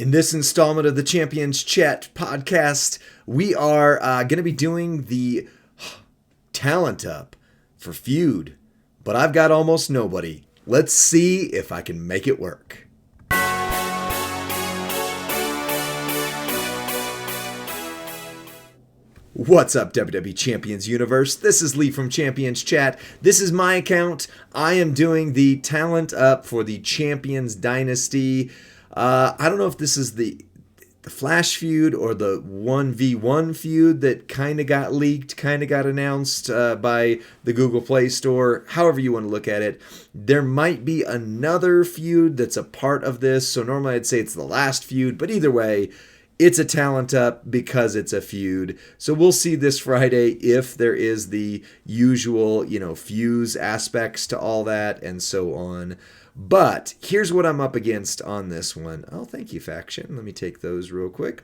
In this installment of the Champions Chat podcast, we are going to be doing the talent up for feud, but I've got almost nobody. Let's see if I can make it work. What's up, WWE Champions Universe? This is Lee from Champions Chat. This is my account. I am doing the talent up for the Champions Dynasty. I don't know if this is the Flash feud or the 1v1 feud that kind of got leaked, kind of got announced by the Google Play Store. However you want to look at it. There might be another feud that's a part of this. So normally I'd say it's the last feud, but either way, it's a talent up because it's a feud. So we'll see this Friday if there is the usual, fuse aspects to all that and so on. But here's what I'm up against on this one. Oh, thank you, Faction. Let me take those real quick.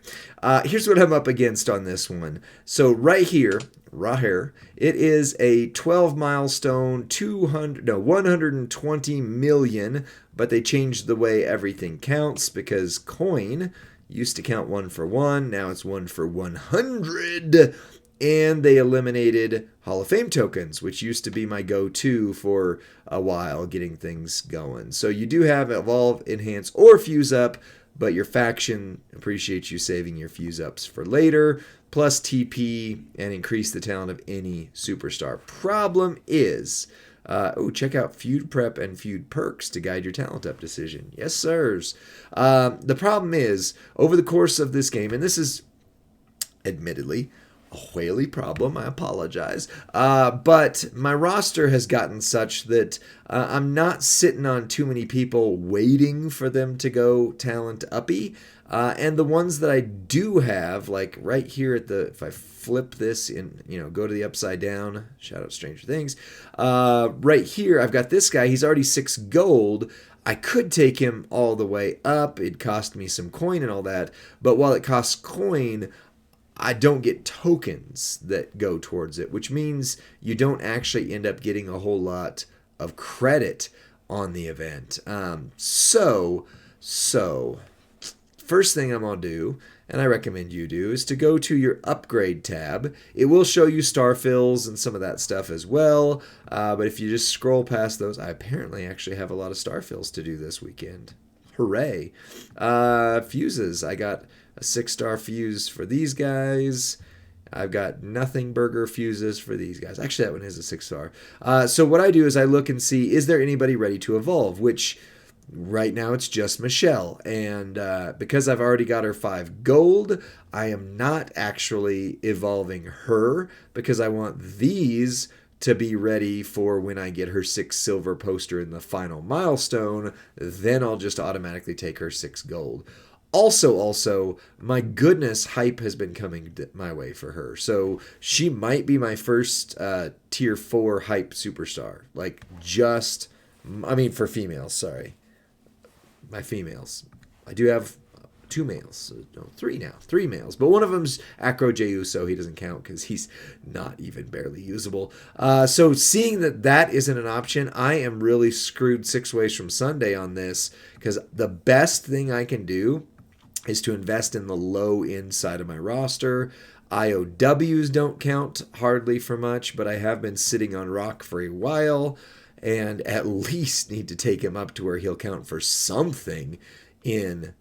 Here's what I'm up against on this one. So right here, it is a 12 milestone, 120 million, but they changed the way everything counts because coin used to count 1 for 1, now it's 1 for 100. And they eliminated Hall of Fame tokens, which used to be my go-to for a while, getting things going. So you do have Evolve, Enhance, or Fuse Up, but your faction appreciates you saving your Fuse Ups for later, plus TP, and increase the talent of any superstar. Problem is, check out Feud Prep and Feud Perks to guide your talent up decision. Yes, sirs. The problem is, over the course of this game, and this is admittedly a whaley problem, I apologize, but my roster has gotten such that I'm not sitting on too many people waiting for them to go talent uppy, and the ones that I do have, like right here if I flip this and go to the upside down, shout out Stranger Things, right here I've got this guy. He's already 6 gold. I could take him all the way up. It'd cost me some coin and all that, but while it costs coin, I don't get tokens that go towards it, which means you don't actually end up getting a whole lot of credit on the event. So first thing I'm going to do, and I recommend you do, is to go to your upgrade tab. It will show you star fills and some of that stuff as well. But if you just scroll past those, I apparently actually have a lot of star fills to do this weekend. Hooray. Fuses. I got a 6-star fuse for these guys. I've got nothing burger fuses for these guys. Actually, that one is a 6-star. So what I do is I look and see, is there anybody ready to evolve? Which right now it's just Michelle. And because I've already got her 5 gold, I am not actually evolving her because I want these to be ready for when I get her 6 silver poster in the final milestone. Then I'll just automatically take her 6 gold. Also, my goodness, hype has been coming my way for her. So she might be my first tier 4 hype superstar. For females, sorry. My females. I do have 2 males. No, 3 now. 3 males. But one of them's Acro J Uso. He doesn't count because he's not even barely usable. So seeing that isn't an option, I am really screwed 6 ways from Sunday on this because the best thing I can do is to invest in the low end side of my roster. IOWs don't count hardly for much, but I have been sitting on Rock for a while and at least need to take him up to where he'll count for something in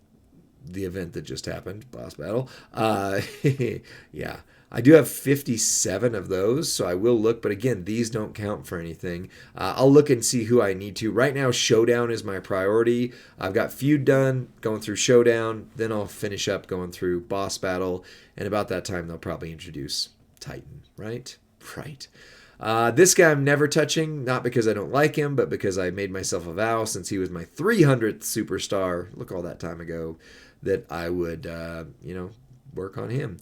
the event that just happened, boss battle. Yeah. I do have 57 of those, so I will look. But again, these don't count for anything. I'll look and see who I need to. Right now, Showdown is my priority. I've got Feud done, going through Showdown. Then I'll finish up going through Boss Battle. And about that time, they'll probably introduce Titan, right? Right. This guy I'm never touching, not because I don't like him, but because I made myself a vow since he was my 300th superstar, look all that time ago, that I would, work on him.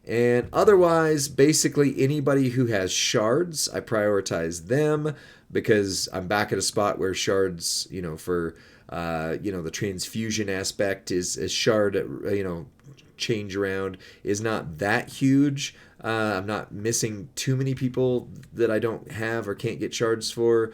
And otherwise, basically anybody who has shards, I prioritize them because I'm back at a spot where shards, for, the transfusion aspect is shard, change around is not that huge. I'm not missing too many people that I don't have or can't get shards for.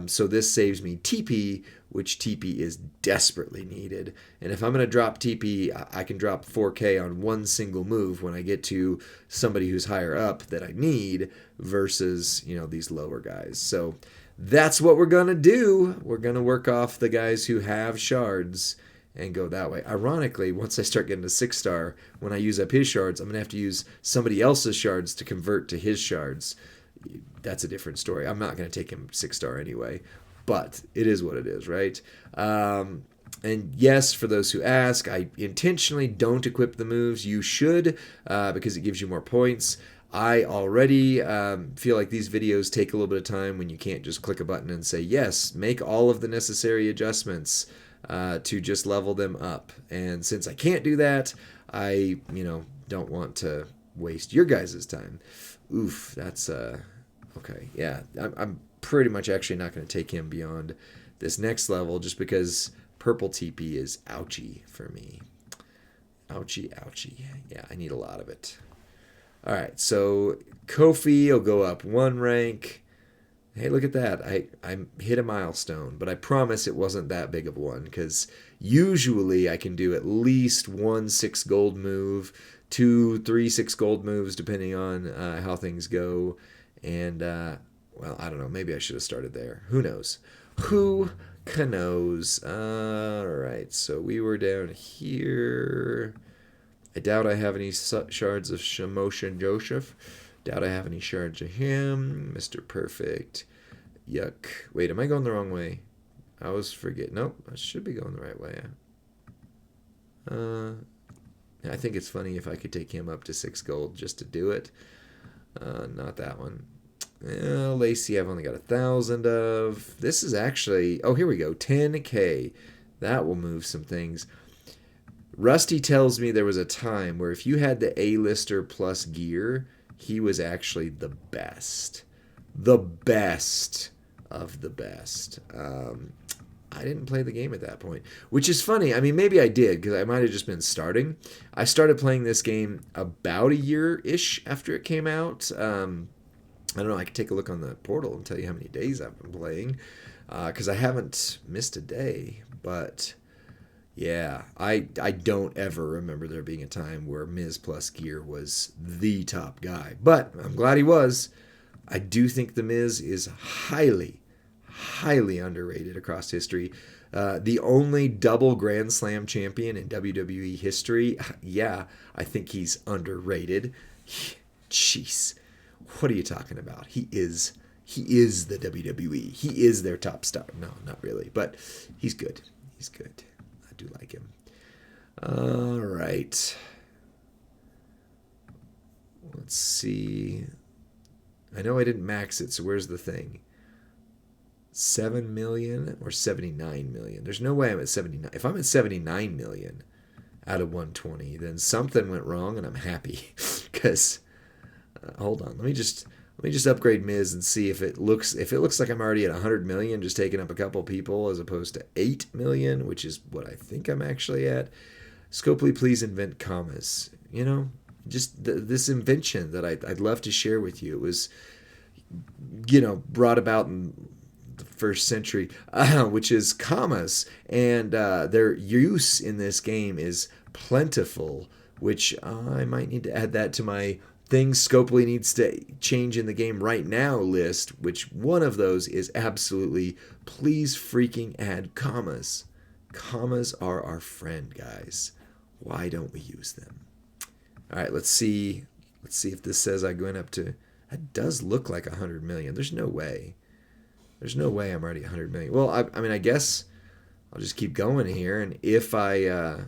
So this saves me TP, which TP is desperately needed. And if I'm going to drop TP, I can drop 4K on one single move when I get to somebody who's higher up that I need versus, these lower guys. So that's what we're going to do. We're going to work off the guys who have shards and go that way. Ironically, once I start getting to 6-star, when I use up his shards, I'm going to have to use somebody else's shards to convert to his shards. That's a different story. I'm not going to take him 6-star anyway, but it is what it is, right? And yes, for those who ask, I intentionally don't equip the moves. You should, because it gives you more points. I already feel like these videos take a little bit of time when you can't just click a button and say, yes, make all of the necessary adjustments to just level them up. And since I can't do that, I, don't want to waste your guys' time. Oof, that's, okay. Yeah, I'm pretty much actually not going to take him beyond this next level just because purple TP is ouchie for me. Ouchie, ouchie. Yeah, I need a lot of it. All right, so Kofi will go up 1 rank. Hey, look at that. I hit a milestone, but I promise it wasn't that big of one because usually I can do at least 1 6 gold move, 2, 3 6 gold moves, depending on how things go. And, well, I don't know. Maybe I should have started there. Who knows? Who knows? All right, so we were down here. I doubt I have any shards of Shemosha Joseph. Doubt I have any shards of him. Mr. Perfect. Yuck. Wait, am I going the wrong way? I was forgetting. Nope, I should be going the right way. I think it's funny if I could take him up to 6 gold just to do it. Not that one. Lacey, I've only got 1,000 of. This is actually... Oh, here we go. 10K. That will move some things. Rusty tells me there was a time where if you had the A-lister plus gear, he was actually the best. The best of the best. I didn't play the game at that point, which is funny. I mean, maybe I did because I might have just been starting. I started playing this game about a year-ish after it came out. I don't know. I could take a look on the portal and tell you how many days I've been playing because I haven't missed a day, but... Yeah, I don't ever remember there being a time where Miz plus Gear was the top guy. But I'm glad he was. I do think The Miz is highly, highly underrated across history. The only double Grand Slam champion in WWE history. Yeah, I think he's underrated. Jeez, what are you talking about? He is the WWE. He is their top star. No, not really, but he's good. He's good. I do like him. All right. Let's see. I know I didn't max it, so where's the thing? 7 million or 79 million? There's no way I'm at 79. If I'm at 79 million out of 120, then something went wrong, and I'm happy. Because, hold on, let me just upgrade Miz and see if it looks like I'm already at 100 million, just taking up a couple people as opposed to 8 million, which is what I think I'm actually at. Scopely, please invent commas. Just this invention that I'd love to share with you. It was, brought about in the first century, which is commas, and their use in this game is plentiful, which I might need to add that to my things Scopely needs to change in the game right now list, which one of those is absolutely, please freaking add commas. Commas are our friend, guys. Why don't we use them? All right, let's see if this says I went up to... That does look like 100 million. There's no way. There's no way I'm already 100 million. Well, I mean, I guess I'll just keep going here, and if I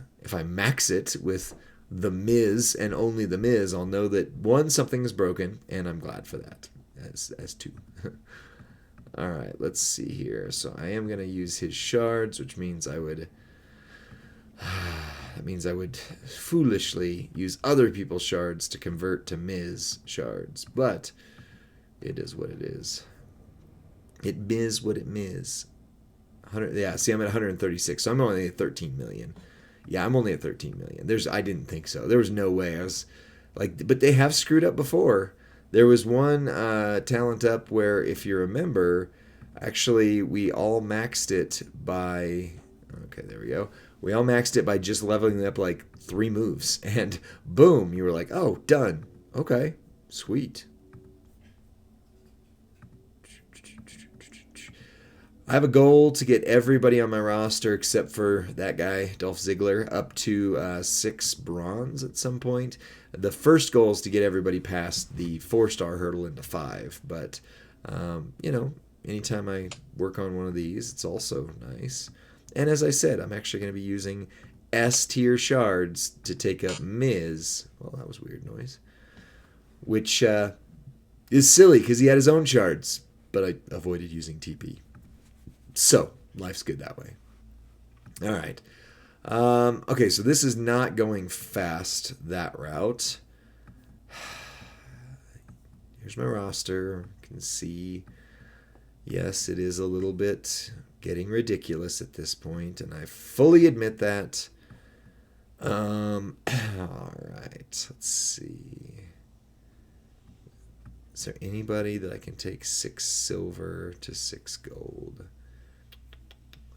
max it with The Miz and only The Miz, I'll know that 1, something is broken, and I'm glad for that as 2. All right, let's see here. So I am going to use his shards, which means I would foolishly use other people's shards to convert to Miz shards, but it is what it is. It is what it is. 100, yeah, see, I'm at 136, so I'm only at 13 million. Yeah, I'm only at 13 million. I didn't think so. There was no way. Like, but they have screwed up before. There was one talent up where, if you remember, actually we all maxed it by. Okay, there we go. We all maxed it by just leveling up like 3 moves, and boom, you were like, oh, done. Okay, sweet. I have a goal to get everybody on my roster except for that guy, Dolph Ziggler, up to 6 bronze at some point. The first goal is to get everybody past the 4-star hurdle into 5. But, you know, anytime I work on one of these, it's also nice. And as I said, I'm actually going to be using S-tier shards to take up Miz. Well, that was weird noise. Which is silly because he had his own shards. But I avoided using TP. So, life's good that way. All right. Okay, so this is not going fast, that route. Here's my roster. You can see, yes, it is a little bit getting ridiculous at this point, and I fully admit that. All right, let's see. Is there anybody that I can take 6 silver to 6 gold?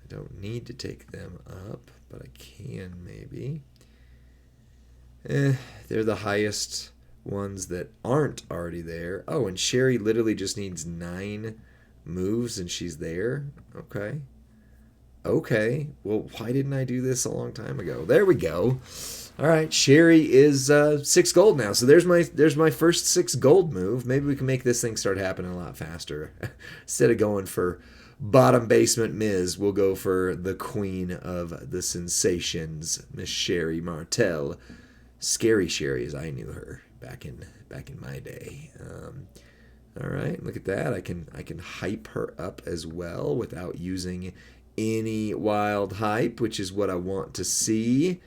Don't need to take them up, but I can maybe. They're the highest ones that aren't already there. Oh, and Sherry literally just needs 9 moves and she's there. Okay. Okay. Well, why didn't I do this a long time ago? There we go. All right, Sherry is 6 gold now. So there's my first 6 gold move. Maybe we can make this thing start happening a lot faster. Instead of going for bottom basement Miz, we'll go for the queen of the sensations, Miss Sherry Martel. Scary Sherry, as I knew her back in my day. All right, look at that. I can hype her up as well without using any wild hype, which is what I want to see.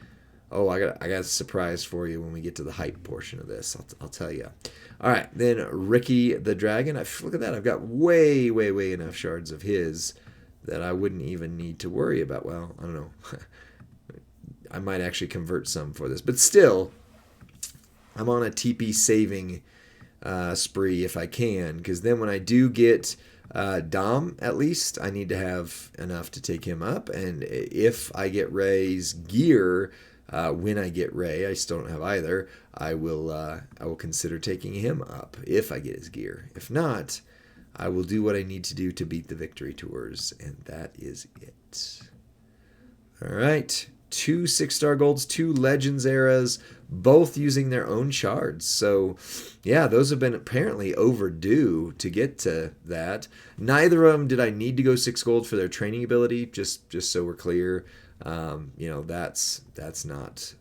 Oh, I got a surprise for you when we get to the hype portion of this. I'll tell you. All right, then Ricky the Dragon. Look at that. I've got way enough shards of his that I wouldn't even need to worry about. Well, I don't know. I might actually convert some for this. But still, I'm on a TP saving spree if I can. Because then when I do get Dom, at least, I need to have enough to take him up. And if I get Ray's gear... when I get Ray, I still don't have either. I will consider taking him up if I get his gear. If not, I will do what I need to do to beat the victory tours, and that is it. All right, 2 6-star golds, 2 Legends eras, both using their own shards. So, yeah, those have been apparently overdue to get to that. Neither of them did I need to go 6 gold for their training ability. Just so we're clear. You know, that's not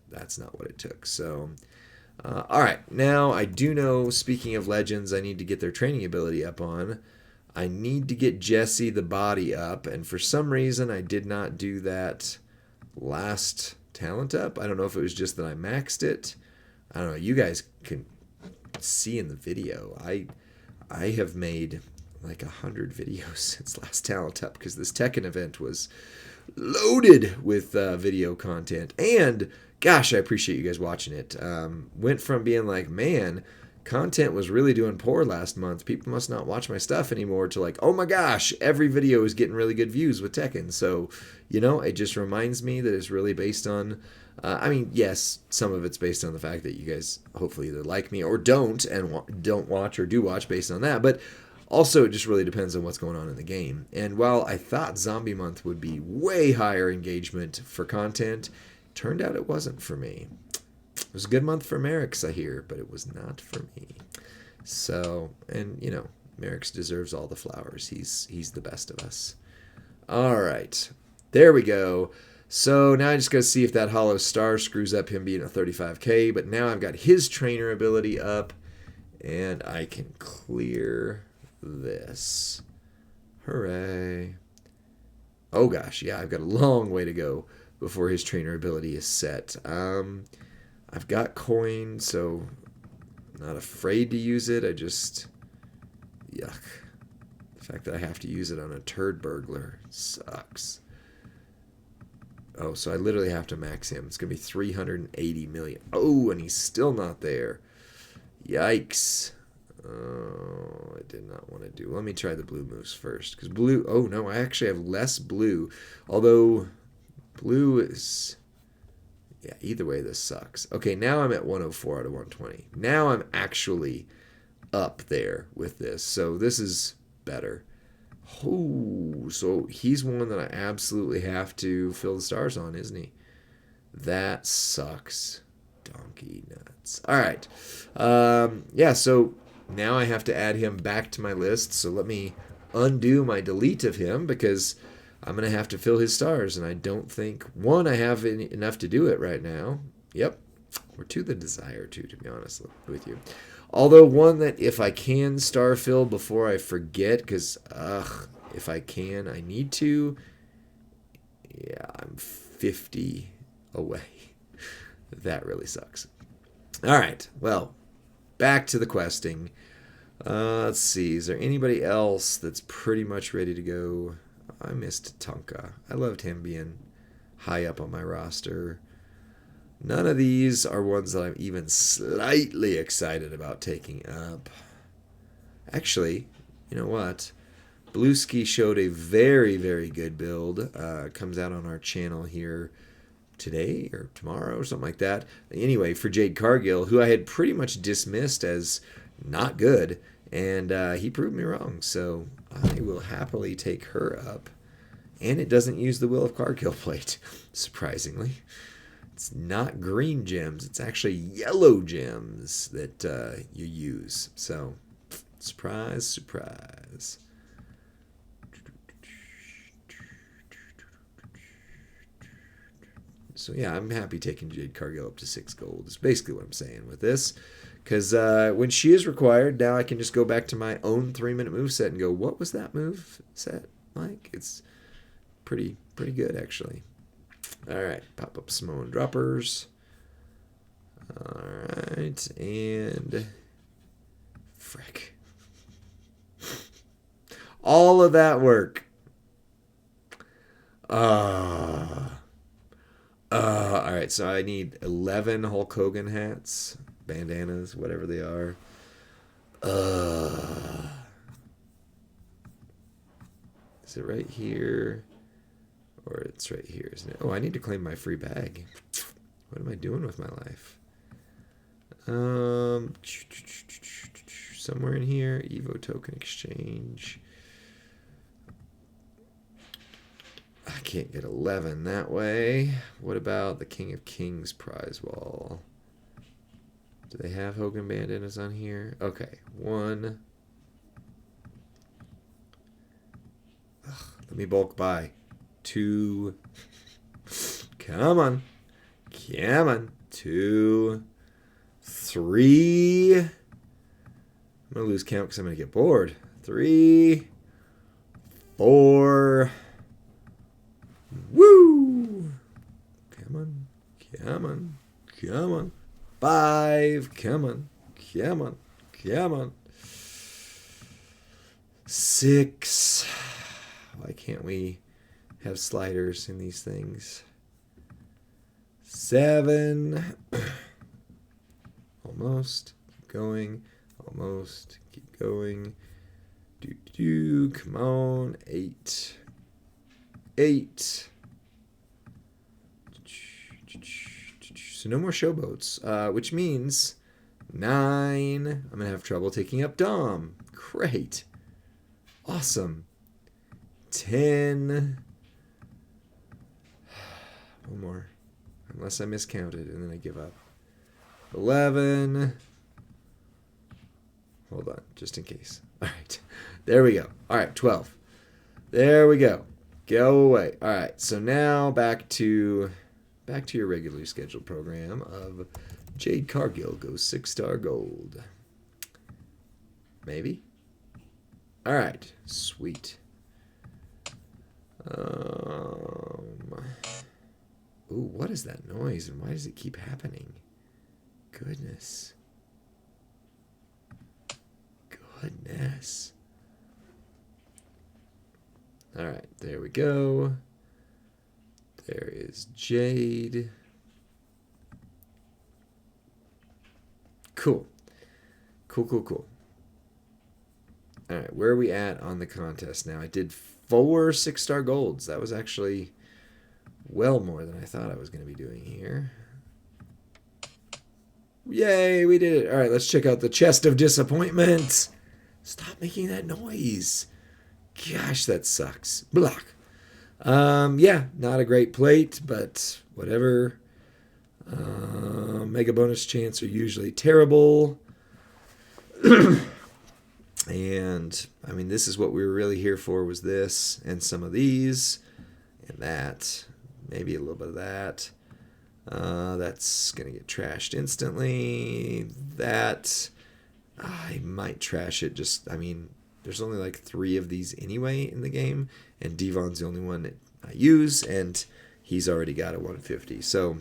what it took. So, all right, now I do know, speaking of legends, I need to get their training ability up on. I need to get Jesse the body up, and for some reason I did not do that last talent up. I don't know if it was just that I maxed it. I don't know. You guys can see in the video. I have made like 100 videos since last talent up because this Tekken event was loaded with video content. And gosh, I appreciate you guys watching it. Went from being like, man, content was really doing poor last month, people must not watch my stuff anymore, to like, oh my gosh, every video is getting really good views with Tekken. So, you know, it just reminds me that it's really based on I mean, yes, some of it's based on the fact that you guys hopefully either like me or don't, and don't watch or do watch based on that. But also, it just really depends on what's going on in the game. And while I thought Zombie Month would be way higher engagement for content, turned out it wasn't for me. It was a good month for Merrick's, I hear, but it was not for me. So, and you know, Merrick's deserves all the flowers. He's the best of us. All right, there we go. So now I just got to see if that Hollow Star screws up him being a 35k. But now I've got his trainer ability up, and I can clear this. Hooray. Oh gosh, yeah, I've got a long way to go before his trainer ability is set. I've got coin, so I'm not afraid to use it. I just... yuck. The fact that I have to use it on a turd burglar sucks. Oh, so I literally have to max him. It's going to be 380 million. Oh, and he's still not there. Yikes. Oh, I did not want to do. Let me try the blue moves first. Because blue. Oh, no, I actually have less blue. Although, blue is. Yeah, either way, this sucks. Okay, now I'm at 104 out of 120. Now I'm actually up there with this. So this is better. Oh, so he's one that I absolutely have to fill the stars on, isn't he? That sucks. Donkey nuts. All right. Yeah, so now I have to add him back to my list. So let me undo my delete of him because I'm going to have to fill his stars. And I don't think, one, I have enough to do it right now. Yep. Or two, the desire to be honest with you. Although one that if I can star fill before I forget, because, if I can, I need to. Yeah, I'm 50 away. That really sucks. All right, well, back to the questing. Let's see, is there anybody else that's pretty much ready to go? I missed Tonka. I loved him being high up on my roster. None of these are ones that I'm even slightly excited about taking up. Actually, you know what? Blueski showed a very, very good build. Comes out on our channel here today or tomorrow or something like that. Anyway, for Jade Cargill, who I had pretty much dismissed as not good, and he proved me wrong. So I will happily take her up. And it doesn't use the Will of Cargill plate, surprisingly. It's not green gems. It's actually yellow gems that you use. So, surprise, surprise. So, yeah, I'm happy taking Jade Cargill up to 6 gold. Is basically what I'm saying with this. Because when she is required, now I can just go back to my own 3-minute move set and go, what was that move set like? It's pretty good, actually. All right, pop up Samoan droppers. All right, and frick. All of that work. All right, so I need 11 Hulk Hogan hats, bandanas, whatever they are. Is it right here? Or it's right here, isn't it? Oh, I need to claim my free bag. What am I doing with my life? Somewhere in here, Evo token exchange. I can't get 11 that way. What about the King of Kings prize wall? Do they have Hogan bandanas on here? Okay, 1. Let me bulk buy. 2. Come on. 2. 3. I'm going to lose count because I'm going to get bored. 3. 4. Woo! Come on. 5. Come on. 6. Why can't we have sliders in these things? 7. Almost. Keep going. Almost. Keep going. Come on. 8. 8. So no more showboats, which means 9. I'm going to have trouble taking up Dom. Great. Awesome. 10. One more. Unless I miscounted and then I give up. 11. Hold on, just in case. All right. There we go. All right, 12. There we go. Go away. All right, so now back to your regularly scheduled program of Jade Cargill goes 6-star gold. Maybe? All right, sweet. Ooh, what is that noise and why does it keep happening? Goodness. All right, there we go. There is Jade. Cool. Cool, cool, cool. All right, where are we at on the contest now? I did 4 6-star golds. That was actually well more than I thought I was going to be doing here. Yay, we did it. All right, let's check out the chest of disappointment. Stop making that noise. Gosh, that sucks. Block. Yeah, not a great plate, but whatever. Mega bonus chance are usually terrible. And, I mean, this is what we were really here for, was this, and some of these, and that. Maybe a little bit of that. That's going to get trashed instantly. That, I might trash it. Just, I mean, there's only like 3 of these anyway in the game, and Devon's the only one that I use, and he's already got a 150. So,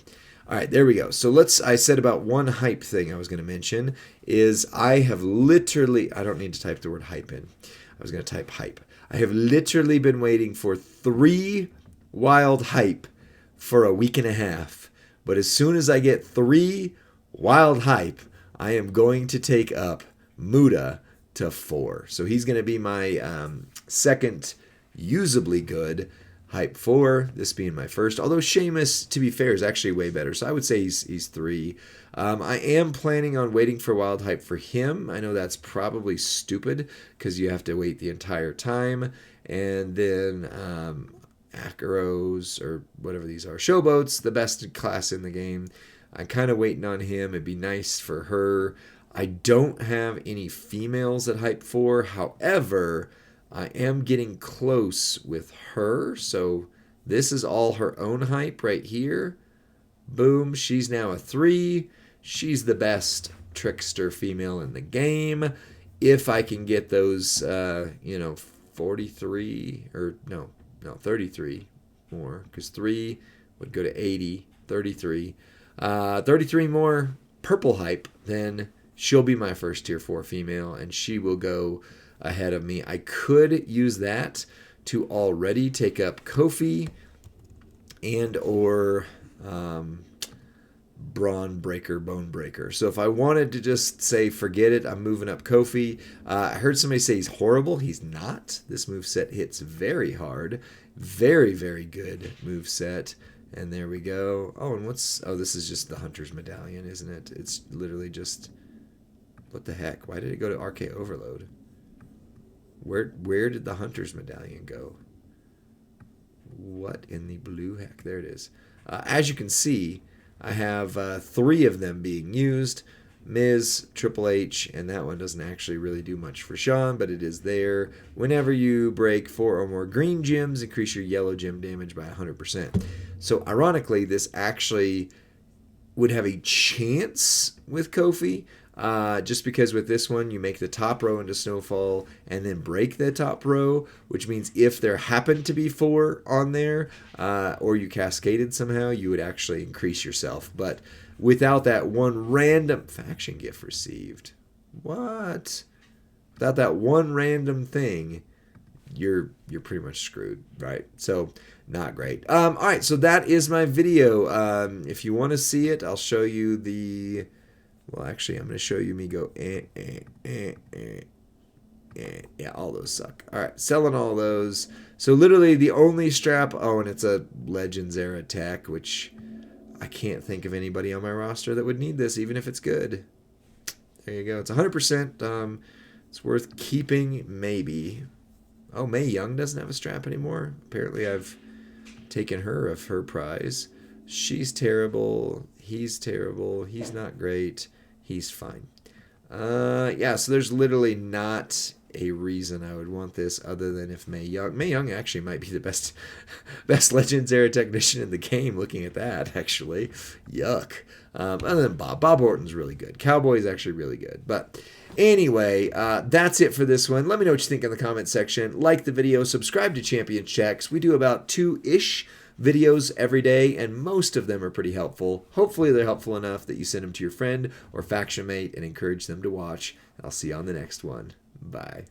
all right, there we go. So I said about one hype thing I was going to mention is I have literally, I don't need to type the word hype in. I was going to type hype. I have literally been waiting for 3 wild hype for a week and a half. But as soon as I get 3 wild hype, I am going to take up Muda to 4. So he's going to be my second usably good hype 4, this being my first. Although Sheamus, to be fair, is actually way better. So I would say he's 3. I am planning on waiting for wild hype for him. I know that's probably stupid because you have to wait the entire time. And then Akaros, or whatever these are, Showboat's the best class in the game. I'm kind of waiting on him. It'd be nice for her. I don't have any females at hype 4. However, I am getting close with her. So this is all her own hype right here. Boom. She's now a 3. She's the best trickster female in the game. If I can get those, 43 or no, 33 more, because 3 would go to 80, 33. 33 more purple hype, then she'll be my first tier 4 female, and she will go ahead of me. I could use that to already take up Kofi and or Braun Breaker, Bone Breaker. So if I wanted to just say, forget it, I'm moving up Kofi. I heard somebody say he's horrible. He's not. This moveset hits very hard. Very, very good moveset. And there we go. Oh, and this is just the Hunter's Medallion, isn't it? It's literally just, what the heck? Why did it go to RK Overload? Where did the Hunter's Medallion go? What in the blue heck? There it is. As you can see, I have 3 of them being used. Miz, Triple H, and that one doesn't actually really do much for Shawn, but it is there. Whenever you break 4 or more green gems, increase your yellow gem damage by 100%. So ironically, this actually would have a chance with Kofi, just because with this one, you make the top row into Snowfall and then break the top row, which means if there happened to be 4 on there, or you cascaded somehow, you would actually increase yourself. But without that one random faction gift received, what? Without that one random thing, you're pretty much screwed, right? So not great. All right, so that is my video. If you want to see it, I'll show you the. Well, actually, I'm going to show you me go. Yeah, all those suck. All right, selling all those. So literally the only strap. Oh, and it's a Legends era tech, which I can't think of anybody on my roster that would need this, even if it's good. There you go. It's 100%. It's worth keeping, maybe. Oh, Mae Young doesn't have a strap anymore. Apparently, I've taken her of her prize. She's terrible. He's terrible. He's not great. He's fine. Yeah, so there's literally not a reason I would want this other than if Mae Young actually might be the best Legends era technician in the game, looking at that, actually. Yuck. Other than Bob Orton's really good. Cowboy's actually really good. But anyway, that's it for this one. Let me know what you think in the comment section. Like the video, subscribe to Champions Chat. We do about 2-ish videos every day, and most of them are pretty helpful. Hopefully they're helpful enough that you send them to your friend or faction mate and encourage them to watch. I'll see you on the next one. Bye.